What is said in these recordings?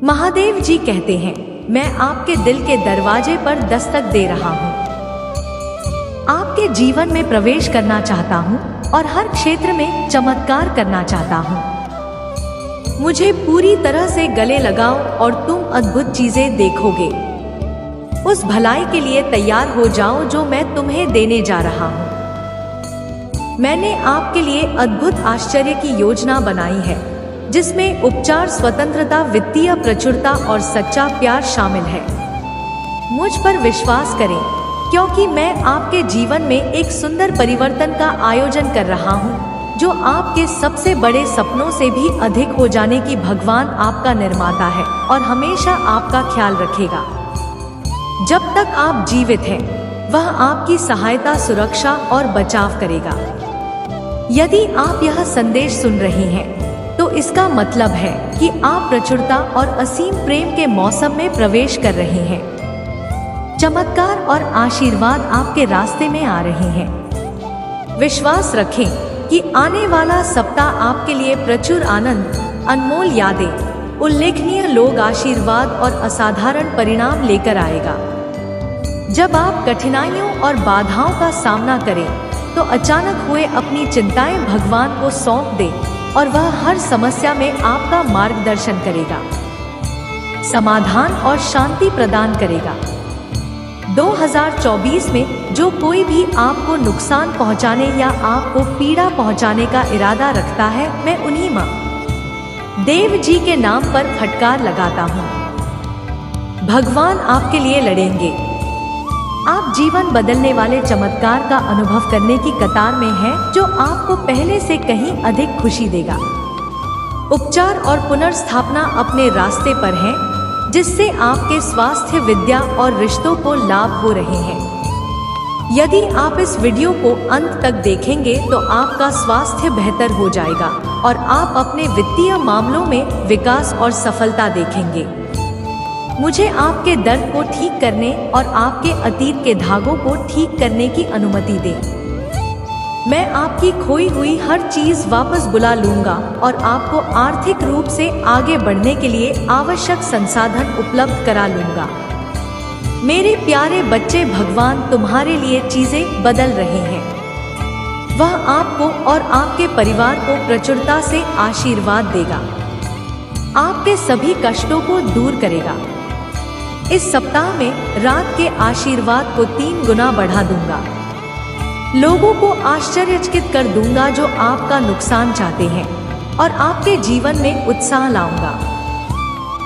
महादेव जी कहते हैं, मैं आपके दिल के दरवाजे पर दस्तक दे रहा हूँ। आपके जीवन में प्रवेश करना चाहता हूँ और हर क्षेत्र में चमत्कार करना चाहता हूँ। मुझे पूरी तरह से गले लगाओ और तुम अद्भुत चीजें देखोगे। उस भलाई के लिए तैयार हो जाओ जो मैं तुम्हें देने जा रहा हूँ। मैंने आपके लिए अद्भुत आश्चर्य की योजना बनाई है, जिसमें उपचार, स्वतंत्रता, वित्तीय प्रचुरता और सच्चा प्यार शामिल है। मुझ पर विश्वास करें, क्योंकि मैं आपके जीवन में एक सुंदर परिवर्तन का आयोजन कर रहा हूँ, जो आपके सबसे बड़े सपनों से भी अधिक हो जाने की भगवान आपका निर्माता है और हमेशा आपका ख्याल रखेगा। जब तक आप जीवित हैं, वह आपकी सहायता, सुरक्षा और बचाव करेगा। यदि आप यह संदेश सुन रहे हैं, तो इसका मतलब है कि आप प्रचुरता और असीम प्रेम के मौसम में प्रवेश कर रहे हैं। चमत्कार और आशीर्वाद आपके रास्ते में आ रहे हैं। विश्वास रखें कि आने वाला सप्ताह आपके लिए प्रचुर आनंद, अनमोल यादें, उल्लेखनीय लोग, आशीर्वाद और असाधारण परिणाम लेकर आएगा। जब आप कठिनाइयों और बाधाओं का सामना करें, तो अचानक हुए अपनी चिंताएं भगवान को सौंप दें और वह हर समस्या में आपका मार्गदर्शन करेगा, समाधान और शांति प्रदान करेगा। 2024 में जो कोई भी आपको नुकसान पहुंचाने या आपको पीड़ा पहुंचाने का इरादा रखता है, मैं उन्हीं महादेव जी के नाम पर फटकार लगाता हूं। भगवान आपके लिए लड़ेंगे। आप जीवन बदलने वाले चमत्कार का अनुभव करने की कतार में हैं, जो आपको पहले से कहीं अधिक खुशी देगा। उपचार और पुनर्स्थापना अपने रास्ते पर हैं, जिससे आपके स्वास्थ्य, विद्या और रिश्तों को लाभ हो रहे हैं। यदि आप इस वीडियो को अंत तक देखेंगे, तो आपका स्वास्थ्य बेहतर हो जाएगा और आप अपने वित्तीय मामलों में विकास और सफलता देखेंगे। मुझे आपके दर्द को ठीक करने और आपके अतीत के धागों को ठीक करने की अनुमति दें। मैं आपकी खोई हुई हर चीज वापस बुला लूंगा और आपको आर्थिक रूप से आगे बढ़ने के लिए आवश्यक संसाधन उपलब्ध करा लूंगा। मेरे प्यारे बच्चे, भगवान तुम्हारे लिए चीजें बदल रहे हैं। वह आपको और आपके परिवार को प्रचुरता से आशीर्वाद देगा, आपके सभी कष्टों को दूर करेगा। इस सप्ताह में रात के आशीर्वाद को 3 गुना बढ़ा दूंगा। लोगों को आश्चर्यचकित कर दूंगा जो आपका नुकसान चाहते हैं, और आपके जीवन में उत्साह लाऊंगा।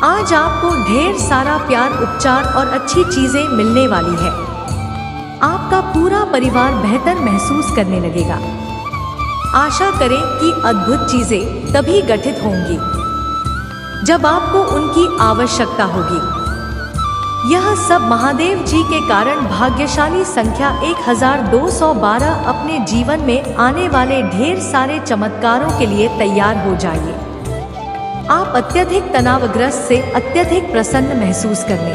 आज आपको ढेर सारा प्यार, उपचार और अच्छी चीजें मिलने वाली है। आपका पूरा परिवार बेहतर महसूस करने लगेगा। आशा करें कि अद्भुत चीजें तभी घटित होंगी जब आपको उनकी आवश्यकता होगी। यह सब महादेव जी के कारण। भाग्यशाली संख्या 1212। अपने जीवन में आने वाले ढेर सारे चमत्कारों के लिए तैयार हो जाइए। आप अत्यधिक तनावग्रस्त से अत्यधिक प्रसन्न महसूस करने।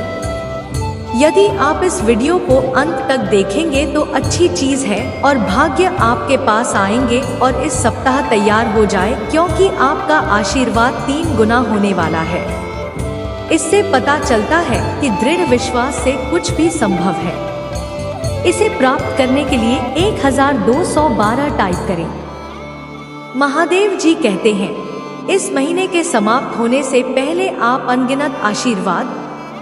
यदि आप इस वीडियो को अंत तक देखेंगे तो अच्छी चीज है और भाग्य आपके पास आएंगे। और इस सप्ताह तैयार हो जाए, क्योंकि आपका आशीर्वाद 3 गुना होने वाला है। इससे पता चलता है कि दृढ़ विश्वास से कुछ भी संभव है। इसे प्राप्त करने के लिए 1212 टाइप करें। महादेव जी कहते हैं, इस महीने के समाप्त होने से पहले आप अनगिनत आशीर्वाद,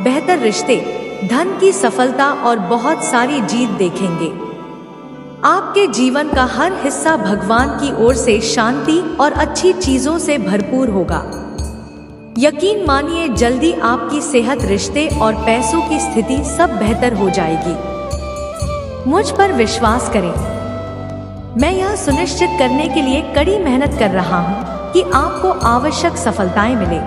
बेहतर रिश्ते, धन की सफलता और बहुत सारी जीत देखेंगे। आपके जीवन का हर हिस्सा भगवान की ओर से शांति और अच्छी चीजों से भरपूर होगा। यकीन मानिए, जल्दी आपकी सेहत, रिश्ते और पैसों की स्थिति सब बेहतर हो जाएगी। मुझ पर विश्वास करें। मैं यह सुनिश्चित करने के लिए कड़ी मेहनत कर रहा हूँ कि आपको आवश्यक सफलताएं मिले।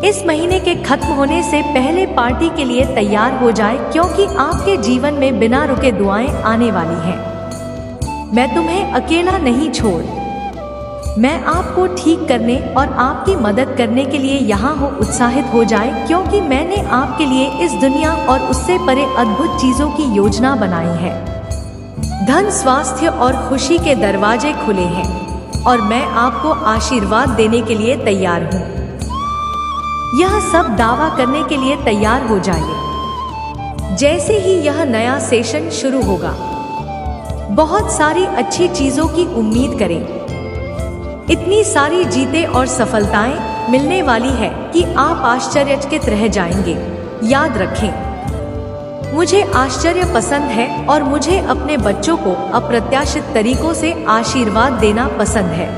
इस महीने के खत्म होने से पहले पार्टी के लिए तैयार हो जाए, क्योंकि आपके जीवन में बिना रुके दुआएं आने वाली हैं। मैं तुम्हें अकेला नहीं छोड़, मैं आपको ठीक करने और आपकी मदद करने के लिए यहाँ हूँ। उत्साहित हो जाए, क्योंकि मैंने आपके लिए इस दुनिया और उससे परे अद्भुत चीजों की योजना बनाई है। धन, स्वास्थ्य और खुशी के दरवाजे खुले हैं और मैं आपको आशीर्वाद देने के लिए तैयार हूँ। यह सब दावा करने के लिए तैयार हो जाइए। जैसे ही यह नया सेशन शुरू होगा, बहुत सारी अच्छी चीजों की उम्मीद करें। इतनी सारी जीतें और सफलताएं मिलने वाली है कि आप आश्चर्यचकित रह जाएंगे। याद रखें, मुझे आश्चर्य पसंद है और मुझे अपने बच्चों को अप्रत्याशित तरीकों से आशीर्वाद देना पसंद है।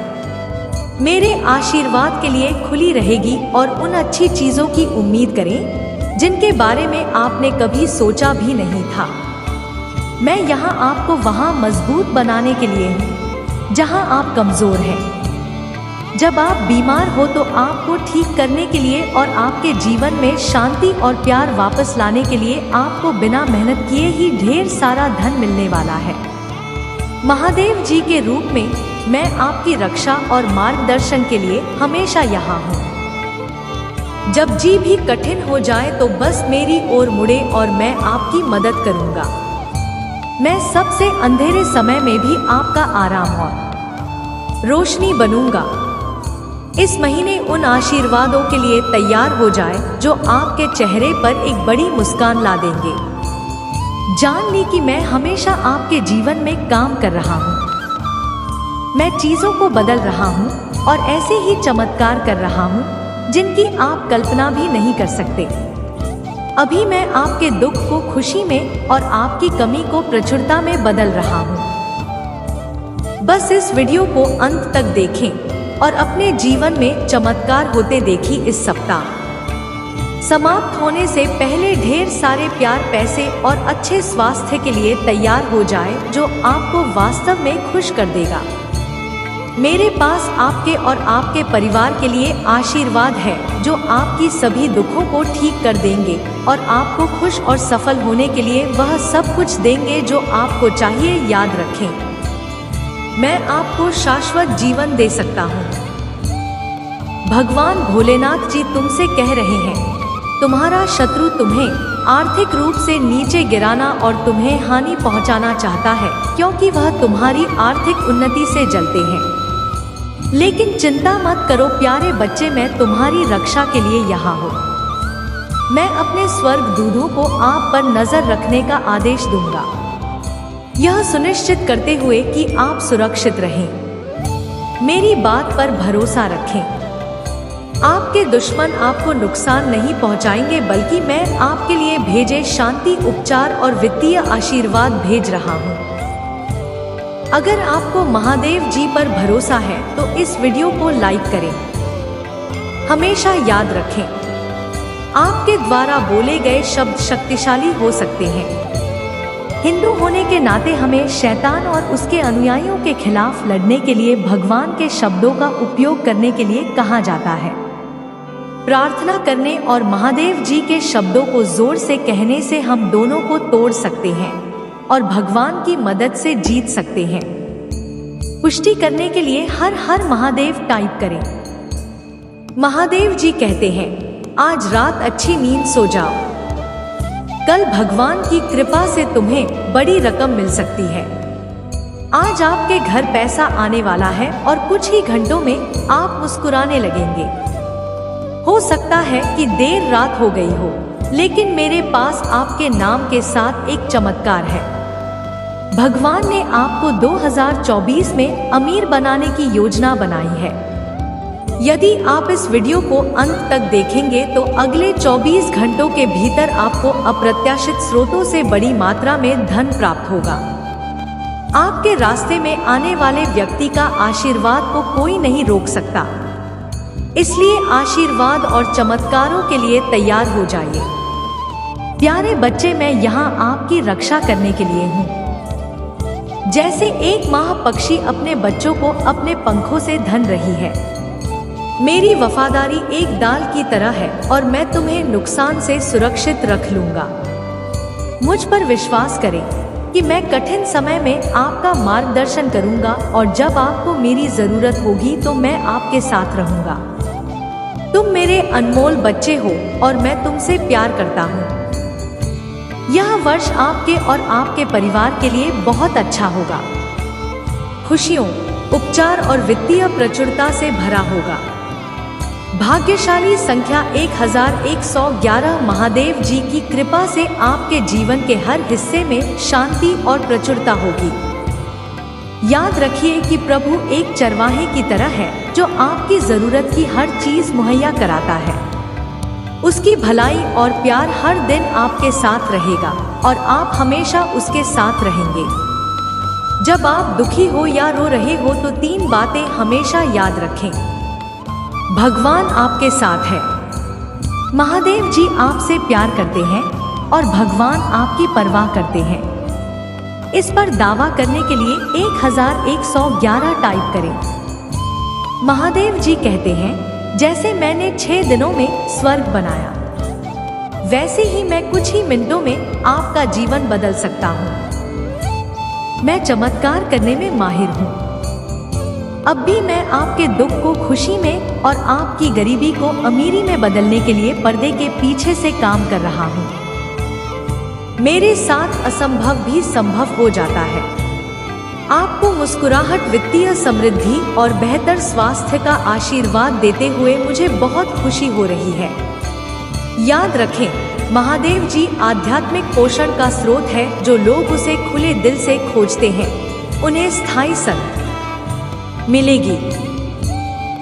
मेरे आशीर्वाद के लिए खुली रहेगी और उन अच्छी चीजों की उम्मीद करें जिनके बारे में आपने कभी सोचा भी नहीं था। मैं यहाँ आपको वहाँ मजबूत बनाने के लिए हूँ जहाँ आप कमजोर हैं। जब आप बीमार हो तो आपको ठीक करने के लिए और आपके जीवन में शांति और प्यार वापस लाने के लिए आपको बिना मेहनत किए ही ढेर सारा धन मिलने वाला है। महादेव जी के रूप में मैं आपकी रक्षा और मार्गदर्शन के लिए हमेशा यहाँ हूँ। जब जी भी कठिन हो जाए तो बस मेरी ओर मुड़े और मैं आपकी मदद करूँगा। मैं सबसे अंधेरे समय में भी आपका आराम और रोशनी बनूंगा। इस महीने उन आशीर्वादों के लिए तैयार हो जाए जो आपके चेहरे पर एक बड़ी मुस्कान ला देंगे। जान ली कि मैं हमेशा आपके जीवन में काम कर रहा हूँ। मैं चीजों को बदल रहा हूँ और ऐसे ही चमत्कार कर रहा हूँ जिनकी आप कल्पना भी नहीं कर सकते। अभी मैं आपके दुख को खुशी में और आपकी कमी को प्रचुरता में बदल रहा हूँ। बस इस वीडियो को अंत तक देखें और अपने जीवन में चमत्कार होते देखी। इस सप्ताह समाप्त होने से पहले ढेर सारे प्यार, पैसे और अच्छे स्वास्थ्य के लिए तैयार हो जाए जो आपको वास्तव में खुश कर देगा। मेरे पास आपके और आपके परिवार के लिए आशीर्वाद है जो आपकी सभी दुखों को ठीक कर देंगे और आपको खुश और सफल होने के लिए वह सब कुछ देंगे जो आपको चाहिए। याद रखें, मैं आपको शाश्वत जीवन दे सकता हूँ। भगवान भोलेनाथ जी तुमसे कह रहे हैं, तुम्हारा शत्रु तुम्हें आर्थिक रूप से नीचे गिराना और तुम्हें हानि पहुंचाना चाहता है क्योंकि वह तुम्हारी आर्थिक उन्नति से जलते हैं। लेकिन चिंता मत करो प्यारे बच्चे, मैं तुम्हारी रक्षा के लिए यहाँ हूँ। मैं अपने स्वर्ग दूतों को आप पर नजर रखने का आदेश दूंगा, यह सुनिश्चित करते हुए कि आप सुरक्षित रहें। मेरी बात पर भरोसा रखें। आपके दुश्मन आपको नुकसान नहीं पहुंचाएंगे, बल्कि मैं आपके लिए भेजे शांति, उपचार और वित्तीय आशीर्वाद भेज रहा हूं। अगर आपको महादेव जी पर भरोसा है तो इस वीडियो को लाइक करें। हमेशा याद रखें, आपके द्वारा बोले गए शब्द शक्तिशाली हो सकते हैं। हिंदू होने के नाते हमें शैतान और उसके अनुयायियों के खिलाफ लड़ने के लिए भगवान के शब्दों का उपयोग करने के लिए कहा जाता है। प्रार्थना करने और महादेव जी के शब्दों को जोर से कहने से हम दोनों को तोड़ सकते हैं और भगवान की मदद से जीत सकते हैं। पुष्टि करने के लिए हर हर महादेव टाइप करें। महादेव जी कहते हैं, आज रात अच्छी नींद सो जाओ। कल भगवान की कृपा से तुम्हें बड़ी रकम मिल सकती है। आज आपके घर पैसा आने वाला है और कुछ ही घंटों में आप मुस्कुराने लगेंगे। हो सकता है कि देर रात हो गई हो, लेकिन मेरे पास आपके नाम के साथ एक चमत्कार है। भगवान ने आपको 2024 में अमीर बनाने की योजना बनाई है। यदि आप इस वीडियो को अंत तक देखेंगे तो अगले 24 घंटों के भीतर आपको अप्रत्याशित स्रोतों से बड़ी मात्रा में धन प्राप्त होगा। आपके रास्ते में आने वाले व्यक्ति का आशीर्वाद को कोई नहीं रोक सकता। इसलिए आशीर्वाद और चमत्कारों के लिए तैयार हो जाइए। प्यारे बच्चे, मैं यहाँ आपकी रक्षा करने के लिए हूँ। जैसे एक माँ पक्षी अपने बच्चों को अपने पंखों से धन रही है, मेरी वफादारी एक डाल की तरह है और मैं तुम्हें नुकसान से सुरक्षित रख लूंगा। मुझ पर विश्वास करें कि मैं कठिन समय में आपका मार्गदर्शन करूंगा और जब आपको मेरी जरूरत होगी तो मैं आपके साथ रहूंगा। तुम मेरे अनमोल बच्चे हो और मैं तुमसे प्यार करता हूँ। यह वर्ष आपके और आपके परिवार के लिए बहुत अच्छा होगा। खुशियों, उपचार और वित्तीय प्रचुरता से भरा होगा। भाग्यशाली संख्या 1111 महादेव जी की कृपा से आपके जीवन के हर हिस्से में शांति और प्रचुरता होगी। याद रखिए कि प्रभु एक चरवाहे की तरह है जो आपकी जरूरत की हर चीज मुहैया कराता है। उसकी भलाई और प्यार हर दिन आपके साथ रहेगा और आप हमेशा उसके साथ रहेंगे। जब आप दुखी हो या रो रहे हो तो 3 बातें हमेशा याद रखें। भगवान आपके साथ है, महादेव जी आपसे प्यार करते हैं और भगवान आपकी परवाह करते हैं। इस पर दावा करने के लिए 1111 टाइप करें। महादेव जी कहते हैं, जैसे मैंने 6 दिनों में स्वर्ग बनाया, वैसे ही मैं कुछ ही मिनटों में आपका जीवन बदल सकता हूँ। मैं चमत्कार करने में माहिर हूँ। अब भी मैं आपके दुख को खुशी में और आपकी गरीबी को अमीरी में बदलने के लिए पर्दे के पीछे से काम कर रहा हूँ। मेरे साथ असंभव भी संभव हो जाता है। आपको मुस्कुराहट, वित्तीय समृद्धि और बेहतर स्वास्थ्य का आशीर्वाद देते हुए मुझे बहुत खुशी हो रही है। याद रखें, महादेव जी आध्यात्मिक पोषण का स्रोत है। जो लोग उसे खुले दिल से खोजते हैं उन्हें स्थायी संग मिलेगी।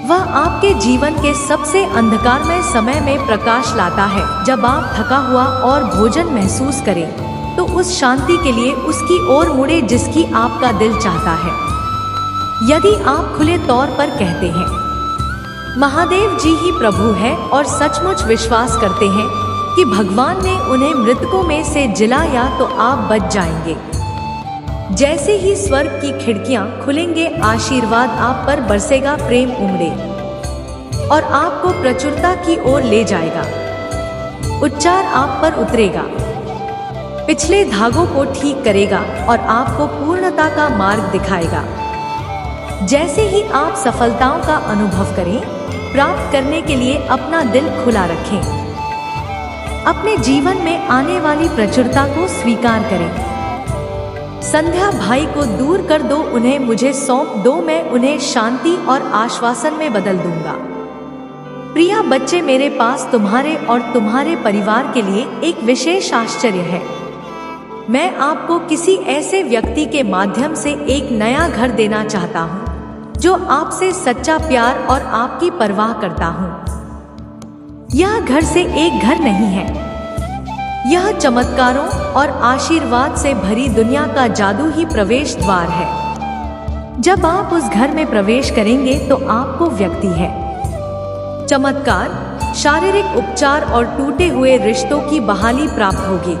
वह आपके जीवन के सबसे अंधकारमय समय में प्रकाश लाता है। जब आप थका हुआ और भोजन महसूस करें तो उस शांति के लिए उसकी ओर मुड़े जिसकी आपका दिल चाहता है। यदि आप खुले तौर पर कहते हैं महादेव जी ही प्रभु है और सचमुच विश्वास करते हैं कि भगवान ने उन्हें मृतकों में से जिलाया तो आप बच जाएंगे। जैसे ही स्वर्ग की खिड़कियां खुलेंगे, आशीर्वाद आप पर बरसेगा, प्रेम उमड़े और आपको प्रचुरता की ओर ले जाएगा। उच्चार आप पर उतरेगा, पिछले धागों को ठीक करेगा और आपको पूर्णता का मार्ग दिखाएगा। जैसे ही आप सफलताओं का अनुभव करें, प्राप्त करने के लिए अपना दिल खुला रखें। अपने जीवन में आने वाली प्रचुरता को स्वीकार करें। संध्या भाई को दूर कर दो, उन्हें मुझे सौंप दो, मैं उन्हें शांति और आश्वासन में बदल दूंगा। प्रिया बच्चे, मेरे पास तुम्हारे और तुम्हारे परिवार के लिए एक विशेष आश्चर्य है। मैं आपको किसी ऐसे व्यक्ति के माध्यम से एक नया घर देना चाहता हूँ जो आपसे सच्चा प्यार और आपकी परवाह करता हूँ। यह घर से एक घर नहीं है, यह चमत्कारों और आशीर्वाद से भरी दुनिया का जादू ही प्रवेश द्वार है। जब आप उस घर में प्रवेश करेंगे तो आपको व्यक्ति है, चमत्कार, शारीरिक उपचार और टूटे हुए रिश्तों की बहाली प्राप्त होगी।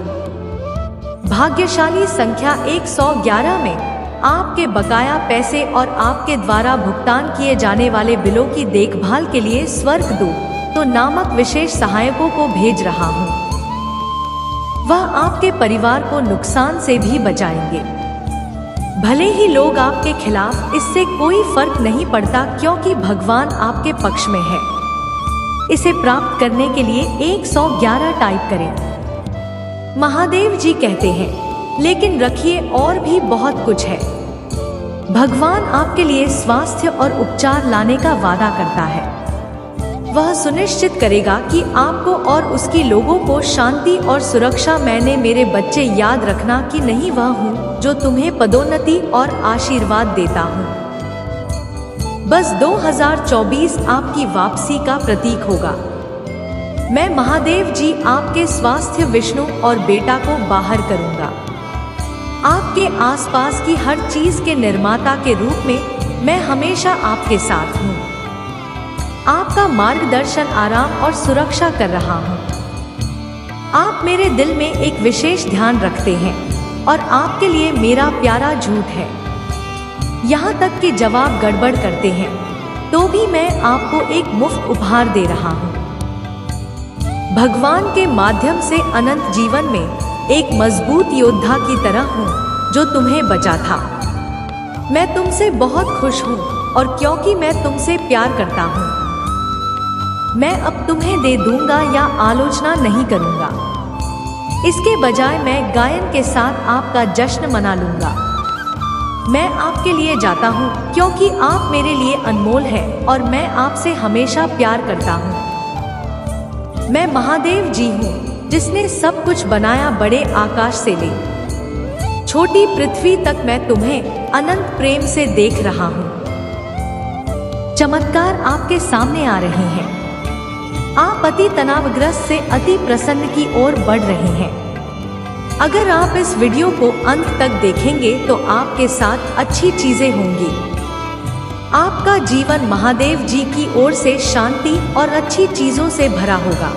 भाग्यशाली संख्या 111 में आपके बकाया पैसे और आपके द्वारा भुगतान किए जाने वाले बिलों की देखभाल के लिए स्वर्गदूत नामक विशेष सहायकों को भेज रहा हूँ। वह आपके परिवार को नुकसान से भी बचाएंगे। भले ही लोग आपके खिलाफ, इससे कोई फर्क नहीं पड़ता क्योंकि भगवान आपके पक्ष में है। इसे प्राप्त करने के लिए 111 टाइप करें। महादेव जी कहते हैं, लेकिन रखिए और भी बहुत कुछ है। भगवान आपके लिए स्वास्थ्य और उपचार लाने का वादा करता है। वह सुनिश्चित करेगा कि आपको और उसकी लोगों को शांति और सुरक्षा। मैंने मेरे बच्चे याद रखना कि नहीं वह हूँ जो तुम्हें पदोन्नति और आशीर्वाद देता हूँ। बस 2024 आपकी वापसी का प्रतीक होगा। मैं महादेव जी आपके स्वास्थ्य, विष्णु और बेटा को बाहर करूँगा। आपके आसपास की हर चीज के निर्माता के रूप में मैं हमेशा आपके साथ हूँ। आपका मार्गदर्शन, आराम और सुरक्षा कर रहा हूँ। आप मेरे दिल में एक विशेष ध्यान रखते हैं और आपके लिए मेरा प्यारा झूठ है। यहाँ तक कि जवाब गड़बड़ करते हैं तो भी मैं आपको एक मुफ्त उपहार दे रहा हूँ। भगवान के माध्यम से अनंत जीवन में एक मजबूत योद्धा की तरह हूँ जो तुम्हें बचा था। मैं तुमसे बहुत खुश हूँ और क्योंकि मैं तुमसे प्यार करता हूँ, मैं अब तुम्हें दे दूंगा या आलोचना नहीं करूंगा। इसके बजाय मैं गायन के साथ आपका जश्न मना लूंगा। मैं आपके लिए जाता हूँ क्योंकि आप मेरे लिए अनमोल हैं और मैं आपसे हमेशा प्यार करता हूँ। मैं महादेव जी हूँ जिसने सब कुछ बनाया, बड़े आकाश से ले छोटी पृथ्वी तक मैं तुम्हें अनंत प्रेम से देख रहा हूँ। चमत्कार आपके सामने आ रहे हैं। आप अति तनावग्रस्त से अति प्रसन्न की ओर बढ़ रहे हैं। अगर आप इस वीडियो को अंत तक देखेंगे तो आपके साथ अच्छी चीजें होंगी। आपका जीवन महादेव जी की ओर से शांति और अच्छी चीजों से भरा होगा।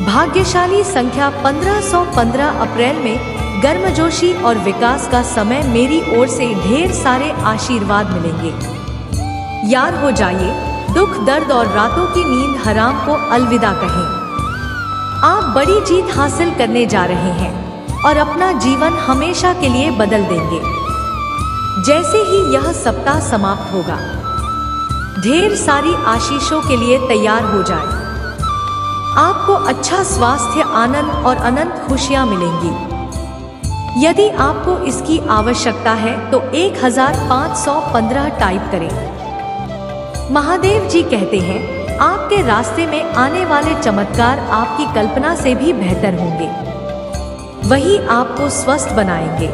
भाग्यशाली संख्या 1515 अप्रैल में गर्मजोशी और विकास का समय, मेरी ओर से ढेर सारे आशीर्वाद मिलेंगे। यार हो जाइए, दुख दर्द और रातों की नींद हराम को अलविदा कहें। आप बड़ी जीत हासिल करने जा रहे हैं और अपना जीवन हमेशा के लिए बदल देंगे। जैसे ही यह सप्ताह समाप्त होगा, ढेर सारी आशीषों के लिए तैयार हो जाए। आपको अच्छा स्वास्थ्य, आनंद और अनंत खुशियां मिलेंगी। यदि आपको इसकी आवश्यकता है तो 1515 टाइप करें। महादेव जी कहते हैं, आपके रास्ते में आने वाले चमत्कार आपकी कल्पना से भी बेहतर होंगे। वही आपको स्वस्थ बनाएंगे,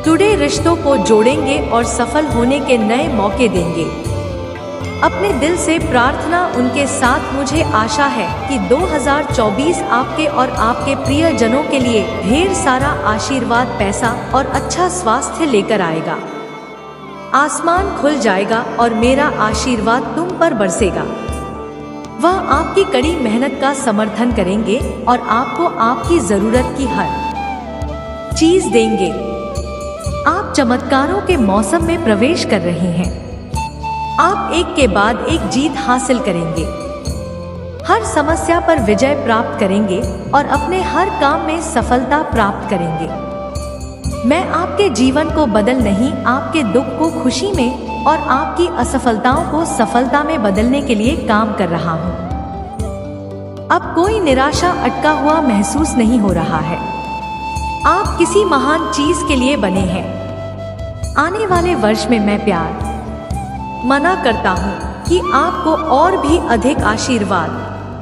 टुडे रिश्तों को जोड़ेंगे और सफल होने के नए मौके देंगे। अपने दिल से प्रार्थना उनके साथ, मुझे आशा है कि 2024 आपके और आपके प्रियजनों के लिए ढेर सारा आशीर्वाद, पैसा और अच्छा स्वास्थ्य लेकर आएगा। आसमान खुल जाएगा और मेरा आशीर्वाद तुम पर बरसेगा। वह आपकी कड़ी मेहनत का समर्थन करेंगे और आपको आपकी जरूरत की हर चीज देंगे। आप चमत्कारों के मौसम में प्रवेश कर रहे हैं। आप एक के बाद एक जीत हासिल करेंगे, हर समस्या पर विजय प्राप्त करेंगे और अपने हर काम में सफलता प्राप्त करेंगे। मैं आपके जीवन को बदल नहीं, आपके दुख को खुशी में और आपकी असफलताओं को सफलता में बदलने के लिए काम कर रहा हूँ। अब कोई निराशा अटका हुआ महसूस नहीं हो रहा है। आप किसी महान चीज के लिए बने हैं। आने वाले वर्ष में मैं प्यार मना करता हूँ कि आपको और भी अधिक आशीर्वाद,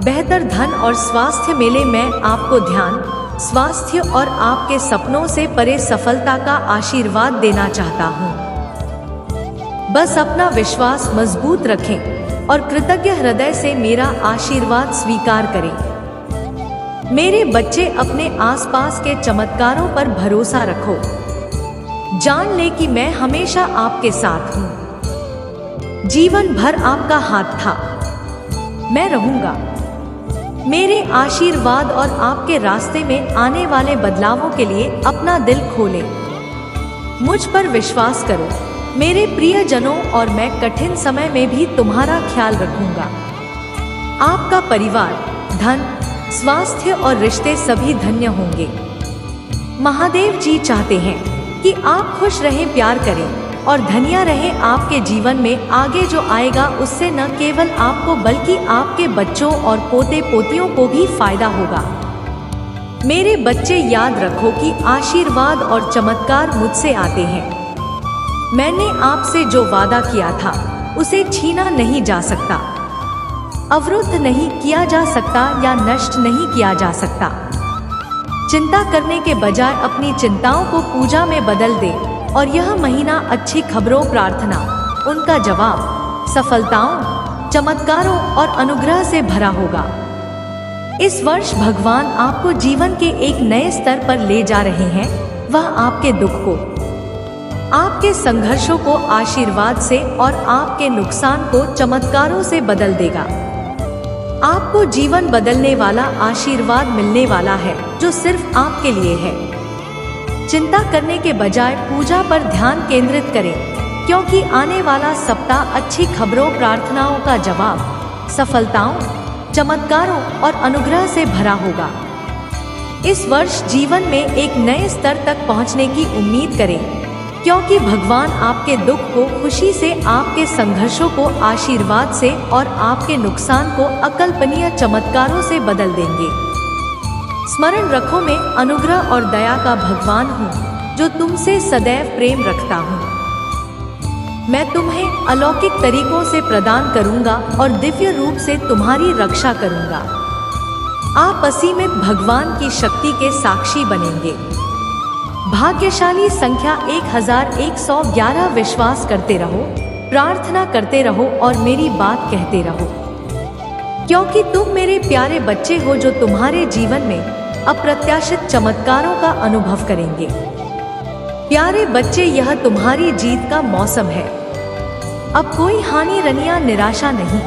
बेहतर धन और स्वास्थ्य मिले। मैं आपको ध्यान, स्वास्थ्य और आपके सपनों से परे सफलता का आशीर्वाद देना चाहता हूँ। बस अपना विश्वास मजबूत रखें और कृतज्ञ हृदय से मेरा आशीर्वाद स्वीकार करें। मेरे बच्चे, अपने आसपास के चमत्कारों पर भरोसा रखो। जान ले कि मैं हमेशा आपके साथ हूँ। जीवन भर आपका हाथ था, मैं रहूंगा। मेरे आशीर्वाद और आपके रास्ते में आने वाले बदलावों के लिए अपना दिल खोलें। मुझ पर विश्वास करो मेरे प्रियजनों, और मैं कठिन समय में भी तुम्हारा ख्याल रखूंगा। आपका परिवार, धन, स्वास्थ्य और रिश्ते सभी धन्य होंगे। महादेव जी चाहते हैं कि आप खुश रहें, प्यार करें और धन्य रहें। आपके जीवन में आगे जो आएगा उससे न केवल आपको बल्कि आपके बच्चों और पोते पोतियों को भी फायदा होगा। मेरे बच्चे, याद रखो कि आशीर्वाद और चमत्कार मुझसे आते हैं। मैंने आपसे जो वादा किया था उसे छीना नहीं जा सकता, अवरुद्ध नहीं किया जा सकता या नष्ट नहीं किया जा सकता। चिंता करने के बजाय अपनी चिंताओं को पूजा में बदल दे और यह महीना अच्छी खबरों, प्रार्थना, उनका जवाब, सफलताओं, चमत्कारों और अनुग्रह से भरा होगा। इस वर्ष भगवान आपको जीवन के एक नए स्तर पर ले जा रहे हैं। वह आपके दुख को, आपके संघर्षों को आशीर्वाद से और आपके नुकसान को चमत्कारों से बदल देगा। आपको जीवन बदलने वाला आशीर्वाद मिलने वाला है जो सिर्फ आपके लिए है। चिंता करने के बजाय पूजा पर ध्यान केंद्रित करें, क्योंकि आने वाला सप्ताह अच्छी खबरों, प्रार्थनाओं का जवाब, सफलताओं, चमत्कारों और अनुग्रह से भरा होगा। इस वर्ष जीवन में एक नए स्तर तक पहुंचने की उम्मीद करें, क्योंकि भगवान आपके दुख को खुशी से, आपके संघर्षों को आशीर्वाद से और आपके नुकसान को अकल्पनीय चमत्कारों से बदल देंगे। स्मरण रखो, मैं अनुग्रह और दया का भगवान हूँ। जो तुमसे सदैव प्रेम रखता हूँ। मैं तुम्हें अलौकिक तरीकों से प्रदान करूंगा और दिव्य रूप से तुम्हारी रक्षा करूंगा। आप असीमित भगवान की शक्ति के साक्षी बनेंगे। भाग्यशाली संख्या 1111। विश्वास करते रहो, प्रार्थना करते रहो और मेरी बात कहते रहो, क्योंकि तुम मेरे प्यारे बच्चे हो जो तुम्हारे जीवन में अप्रत्याशित चमत्कारों का अनुभव करेंगे। प्यारे बच्चे, यह तुम्हारी जीत का मौसम है। अब कोई हानि रनिया निराशा नहीं।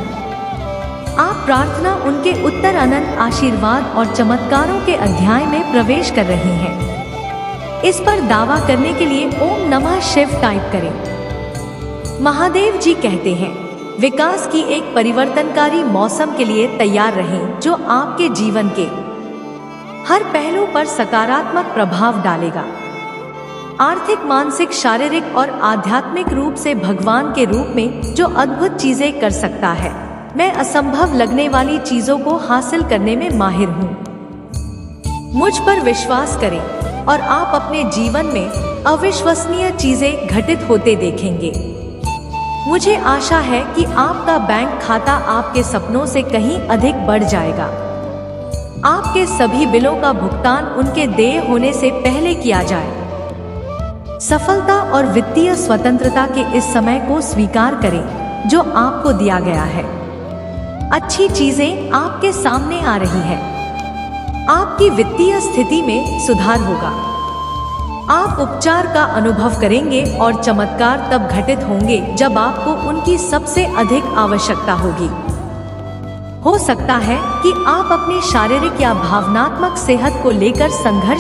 आप प्रार्थना उनके उत्तर अनंत आशीर्वाद और चमत्कारों के अध्याय में प्रवेश कर रहे हैं। इस पर दावा करने के लिए ओम नमः शिव टाइप करें। महादेव जी कहते हैं, विकास की एक परिवर्तनकारी मौसम के लिए तैयार रहें जो आपके जीवन के हर पहलू पर सकारात्मक प्रभाव डालेगा। आर्थिक, मानसिक, शारीरिक और आध्यात्मिक रूप से भगवान के रूप में जो अद्भुत चीजें कर सकता है। मैं असंभव लगने वाली चीजों को हासिल करने में माहिर हूँ। मुझ पर विश्वास करें और आप अपने जीवन में अविश्वसनीय चीजें घटित होते देखेंगे। मुझे आशा है कि आपका बैंक खाता आपके सपनों से कहीं अधिक बढ़ जाएगा। आपके सभी बिलों का भुगतान उनके देय होने से पहले किया जाए। सफलता और वित्तीय स्वतंत्रता के इस समय को स्वीकार करें जो आपको दिया गया है। अच्छी चीजें आपके सामने आ रही है। आपकी वित्तीय स्थिति में सुधार होगा। आप उपचार का अनुभव करेंगे और चमत्कार तब घटित होंगे जब आपको उनकी सबसे अधिक आवश्यकता होगी। हो सकता है कि आप अपनी शारीरिक या भावनात्मक सेहत को लेकर संघर्ष